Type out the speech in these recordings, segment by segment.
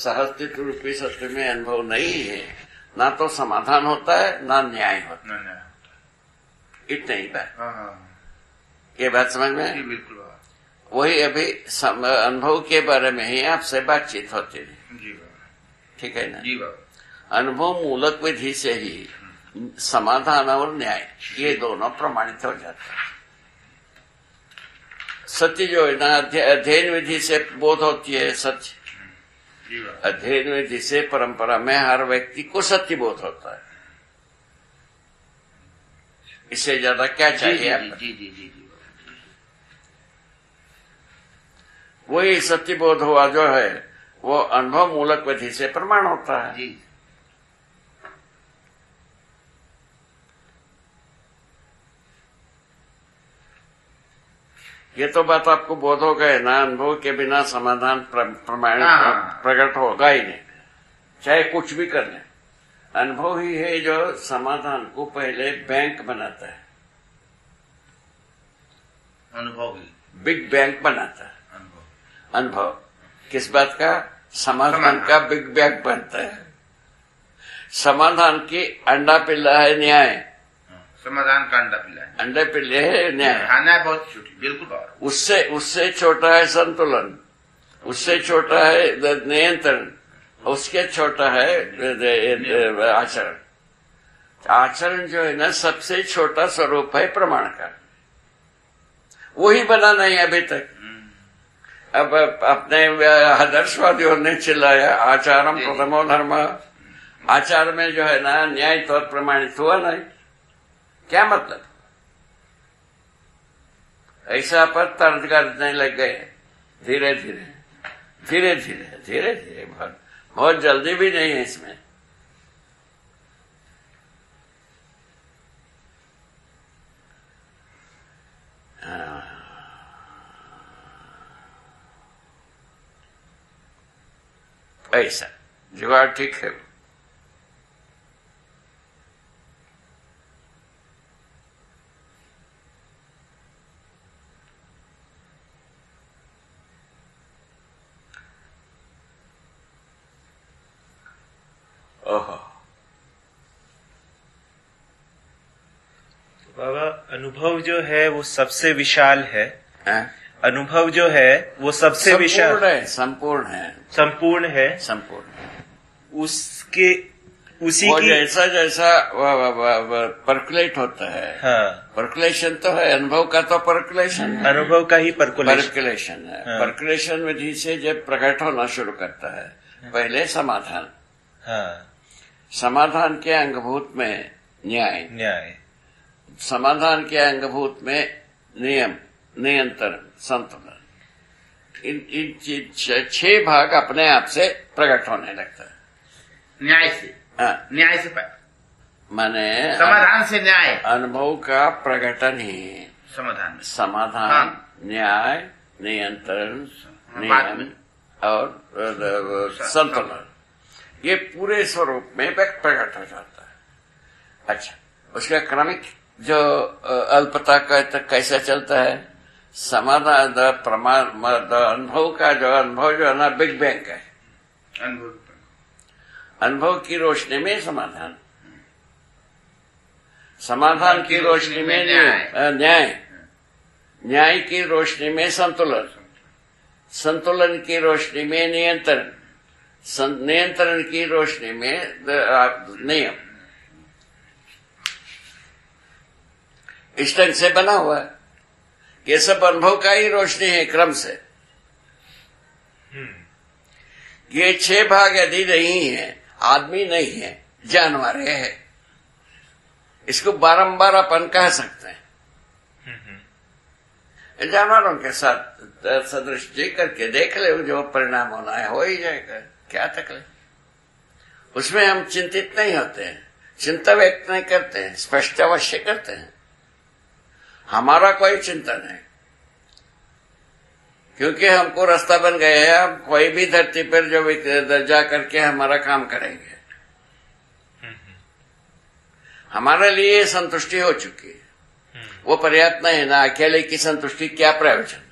सहस्तित्व रूपी सत्य में अनुभव नहीं है, ना तो समाधान होता है ना न्याय होता है। इतना ही बात। ये बात समझ में? बिल्कुल। वही अभी अनुभव के बारे में ही आपसे बातचीत होती है। ठीक है ना? जी अनुभव मूलक विधि से ही समाधान और न्याय ये दोनों प्रमाणित हो जाता है। सत्य जो है ना अध्ययन विधि से बोध होती है सत्य। अध्ययन विधि से परंपरा में हर व्यक्ति को सत्य बोध होता है। इससे ज्यादा क्या चाहिए? जी। वही सत्य बोध हुआ जो है वो अनुभव मूलक विधि से प्रमाण होता है। जी। ये तो बात आपको बोध हो गए ना, अनुभव के बिना समाधान प्रमाण प्रकट होगा ही नहीं, चाहे कुछ भी कर लें। अनुभव ही है जो समाधान को पहले बैंक बनाता है। अनुभव ही बिग बैंक बनाता है। अनुभव किस बात का? समाधान का बिग बैंक बनता है। समाधान की अंडा पिल्ला है न्याय। समाधान का अंडा पिल्ला है, अंडे पिल्ले है न्याय। न्याय बहुत छोटी, बिल्कुल। उससे छोटा है संतुलन, उससे छोटा है नियंत्रण, उसके छोटा है आचरण। आचरण जो है ना सबसे छोटा स्वरूप है प्रमाण का। वही बना नहीं अभी तक। अब अपने आदर्शवादियों ने चिल्लाया आचारम प्रथमो धर्म। आचार में जो है ना न्याय तो प्रमाणित हुआ नहीं। क्या मतलब? ऐसा पर तर्क करने लग गए धीरे धीरे बहुत जल्दी भी नहीं है इसमें। ऐसा जुगाड़ ठीक है। बाबा अनुभव जो है वो सबसे विशाल है। अनुभव जो है वो सबसे विशाल है, संपूर्ण है। उसके उसी वो की जैसा परकुलेट होता है। हाँ, परकुलेशन तो है, अनुभव का तो परकुलेशन है। अनुभव का ही परकुलेशन है। हाँ। परकुलेशन विधि से जब प्रकट होना शुरू करता है पहले समाधान। हाँ, समाधान के अंगभूत में न्याय, समाधान के अंगभूत में नियम, नियंत्रण, संतुलन। इन 6 भाग अपने आप से प्रकट होने लगता है। न्याय से माने समाधान से न्याय। अनुभव का प्रकटन ही समाधान, न्याय, नियंत्रण, नियम और संतुलन, ये पूरे स्वरूप में प्रकट हो जाता है। अच्छा, उसका क्रमिक जो अल्पता का कैसा चलता है? समाधान अनुभव का जो है ना बिग बैंक है। अनुभव की रोशनी में समाधान, समाधान की रोशनी में न्याय की रोशनी में संतुलन, संतुलन की रोशनी में नियंत्रण, नियंत्रण की रोशनी में नियम। इस ढंग से बना हुआ है। ये सब अनुभव का ही रोशनी है क्रम से। ये 6 भाग यदि नहीं है, आदमी नहीं है, जानवर है, इसको बारंबार अपन कह सकते हैं। जानवरों के साथ सदृष्टि करके देख ले, जो परिणाम होना है हो ही जाएगा, क्या तकलीफ। उसमें हम चिंतित नहीं होते हैं, चिंता व्यक्त नहीं करते हैं, स्पष्ट अवश्य करते हैं। हमारा कोई चिंता नहीं, क्योंकि हमको रास्ता बन गया है। हम कोई भी धरती पर जो जा करके हमारा काम करेंगे, हमारे लिए संतुष्टि हो चुकी है, वो पर्याप्त नहीं है ना। अकेले की संतुष्टि क्या प्रयोजन?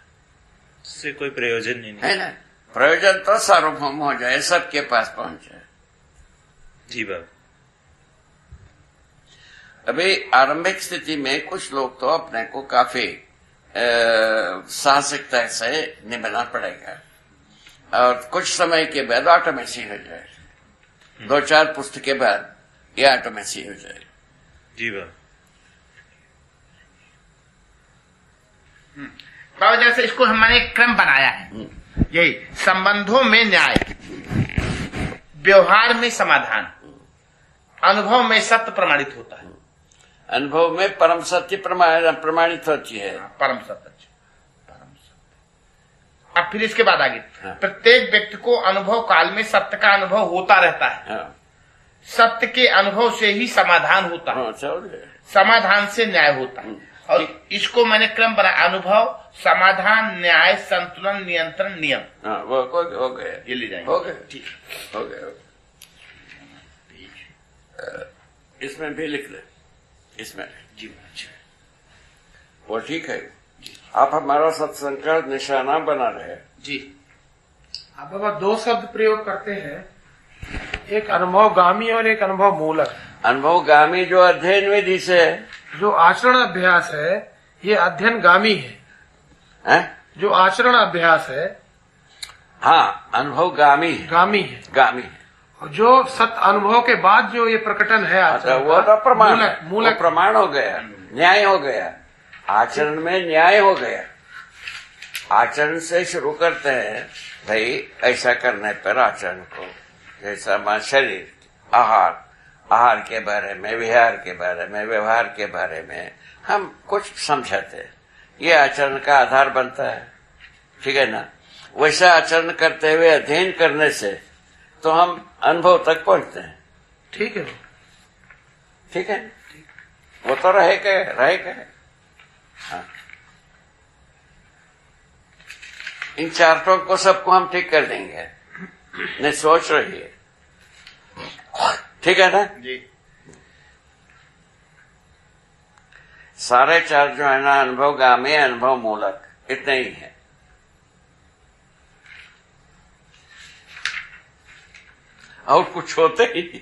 से कोई प्रयोजन नहीं है ना। प्रयोजन तो सार्वभौम हो जाए, सबके पास पहुंच जाए। जी बाबा। अभी आरंभिक स्थिति में कुछ लोग तो अपने को काफी साहसिकता से निभाना पड़ेगा, और कुछ समय के बाद ऑटोमेसी हो जाए, 2-4 पुस्तकें बाद ये ऑटोमेसी हो जाए। जी बाबा। बाबा जैसे इसको हमने एक क्रम बनाया है, यही संबंधों में न्याय, व्यवहार में समाधान, अनुभव में सत्य प्रमाणित होता है। अनुभव में परम सत्य प्रमाणित होती है। परम सत्य, परम सत्य। अब फिर इसके बाद आगे, हाँ। प्रत्येक व्यक्ति को अनुभव काल में सत्य का अनुभव होता रहता है। हाँ। सत्य के अनुभव से ही समाधान होता है, हाँ, चल गया। समाधान से न्याय होता है। और इसको मैंने क्रम बनाया, अनुभव, समाधान, न्याय, संतुलन, नियंत्रण, नियम। हाँ, वो हो गया, ये ले जाएंगे। हो गया, ठीक, हो गया। इसमें भी लिख ले, इसमें जी अच्छा, वो ठीक है। आप हमारा सत्संग का निशाना बना रहे। जी। आप बाबा 2 शब्द प्रयोग करते हैं, एक अनुभवगामी और एक अनुभव मूलक। अनुभवगामी जो अध्ययन विधि से है, जो आचरण अभ्यास है ये अध्ययनगामी है। जो आचरण अभ्यास है हाँ, अनुभवगामी है, गामी है। गामी है। और जो सत्य अनुभव के बाद जो ये प्रकटन है आचरण वो तो प्रमाण, मूलक, मूलक वो प्रमाण हो गया, न्याय हो गया, आचरण में न्याय हो गया। आचरण से शुरू करते हैं, भाई ऐसा करने पर आचरण को, जैसा शरीर, आहार के बारे में, विहार के बारे में, व्यवहार के बारे में हम कुछ समझाते, ये आचरण का आधार बनता है, ठीक है ना। वैसा आचरण करते हुए अध्ययन करने से तो हम अनुभव तक पहुंचते हैं। ठीक है, ठीक है, वो तो रहेगा। हाँ। इन चार्टों को सबको हम ठीक कर देंगे, नहीं सोच रही है, ठीक है ना जी। सारे चार जो है ना, अनुभवगामी, अनुभव मूलक, इतने ही है। और कुछ होते ही नहीं।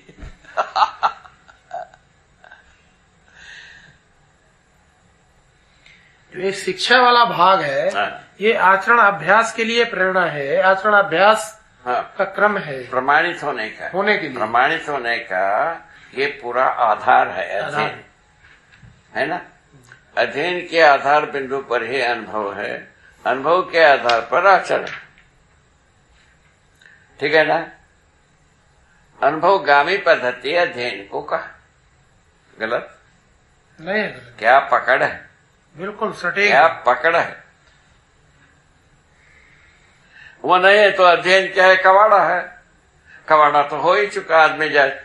जो ये शिक्षा वाला भाग है हाँ। ये आचरण अभ्यास के लिए प्रेरणा है, आचरण अभ्यास हाँ, का क्रम है प्रमाणित होने का, होने के लिए। प्रमाणित होने का ये पूरा आधार है अध्ययन, है ना। अध्ययन के आधार बिंदु पर ही अनुभव है, अनुभव के आधार पर आचरण, ठीक है ना। अनुभवगामी पद्धति अध्ययन को कहा, गलत नहीं है गलत। क्या पकड़ है, बिल्कुल सटीक। क्या पकड़ है। वो नहीं है तो अध्ययन क्या है, कवाड़ा है। कवाड़ा तो हो ही चुका, आदमी जाए।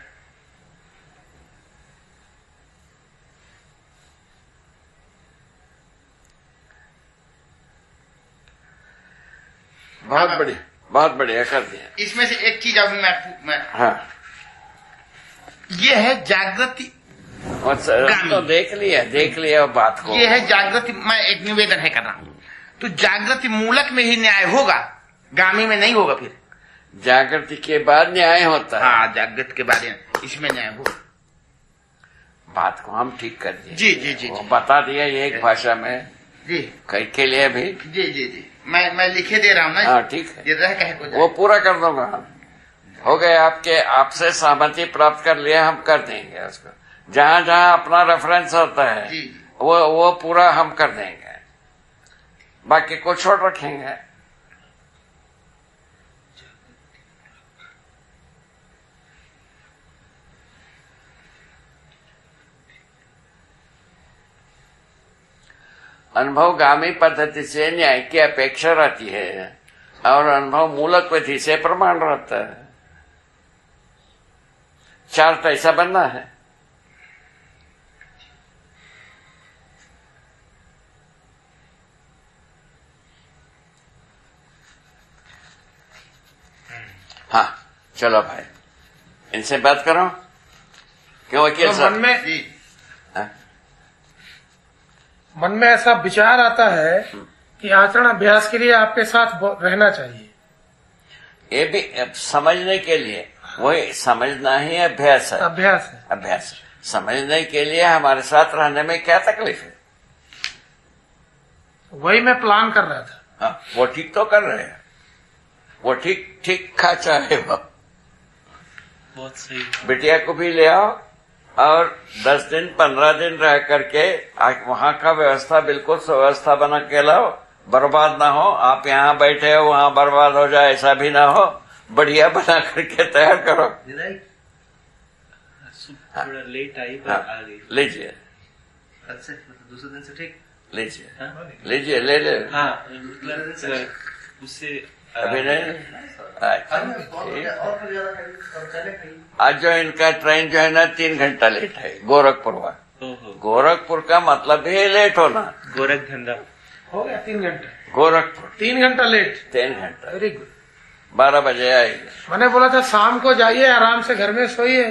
बहुत बढ़िया कर दिया। इसमें से एक चीज अभी मैं हाँ, ये है जागृति, तो देख लिया बात को। ये है जागृति। मैं एक निवेदन है कर रहा हूं, तो जागृति मूलक में ही न्याय होगा, गामी में नहीं होगा। फिर जागृति के बाद न्याय होता है। हाँ, जागृति के बाद इसमें न्याय होगा। बात को हम ठीक कर दिए। जी जी जी, वो बता दिया ये एक भाषा में जी कई के लिए भी। जी जी जी, मैं लिखे दे रहा हूँ ना। हाँ, ठीक है, ये रह कहे को वो पूरा कर दूंगा हम। हो गए आपसे सहमति प्राप्त कर लिया, हम कर देंगे उसको। जहां जहां अपना रेफरेंस होता है जी। वो पूरा हम कर देंगे, बाकी को छोड़ रखेंगे। अनुभवगामी पद्धति से न्याय की अपेक्षा रहती है और अनुभव मूलक विधि से प्रमाण रहता है। चार्ट ऐसा बनना है। हाँ, चलो भाई, इनसे बात करो। क्यों वकील तो साहब? मन में जी। हाँ? मन में ऐसा विचार आता है कि आचरण अभ्यास के लिए आपके साथ रहना चाहिए। ये भी समझने के लिए, वही समझना ही अभ्यास है। अभ्यास है। अभ्यास समझने के लिए हमारे साथ रहने में क्या तकलीफ है? वही मैं प्लान कर रहा था। हाँ, वो ठीक तो कर रहे हैं, वो ठीक खाचा है वो। बहुत सही। बिटिया को भी ले आओ और 10 दिन 15 दिन रह करके वहां का व्यवस्था बिल्कुल व्यवस्था बना के लाओ, बर्बाद ना हो। आप यहाँ बैठे हो वहाँ बर्बाद हो जाए, ऐसा भी ना हो, बढ़िया बना करके तैयार करो। थोड़ा लेट आई पर हाँ, आ गई। लीजिए अच्छा, दूसरे दिन से ठीक। लीजिए हाँ? लीजिए, ले ले। हाँ, मतलब उससे अभी नहीं। अच्छा, ठीक। आज जो इनका ट्रेन जो है ना 3 घंटा लेट है, गोरखपुर का। ओहो, गोरखपुर का मतलब है लेट होना। गोरख धंधा। हो गया 3 घंटे। गोरखपुर 3 घंटा लेट। 3 घंटा, वेरी गुड। 12 बजे आएगी। मैंने बोला था शाम को जाइए आराम से घर में सोइए।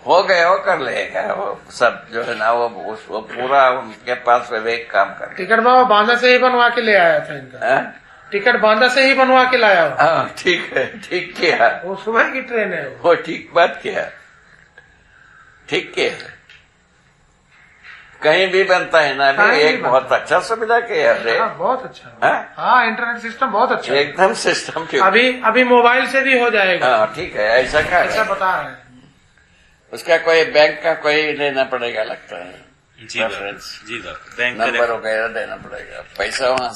हो गए, वो कर लेगा वो सब जो है ना, वो पूरा उनके पास विवेक काम कर। टिकट बाबा बांदा से ही बनवा के ले आया था इनका। टिकट बांदा से ही बनवा के लाया हो। हाँ, ठीक है, ठीक किया वो सुबह की ट्रेन है वो, ठीक बात किया, ठीक किया। कहीं भी बनता है ना अभी, एक बहुत अच्छा सुविधा किया रे। हाँ, बहुत अच्छा। हाँ? हाँ, इंटरनेट सिस्टम बहुत अच्छा है। एकदम सिस्टम ठीक। अभी मोबाइल से भी हो जाएगा। हाँ, ठीक है, ऐसा ऐसा कर। बता रहे हैं। उसका कोई बैंक का कोई लेना पड़ेगा लगता है, जी बाबा, रेफरेंस जी बाबा, बैंक का नंबर वगैरह देना पड़ेगा, पैसा वहां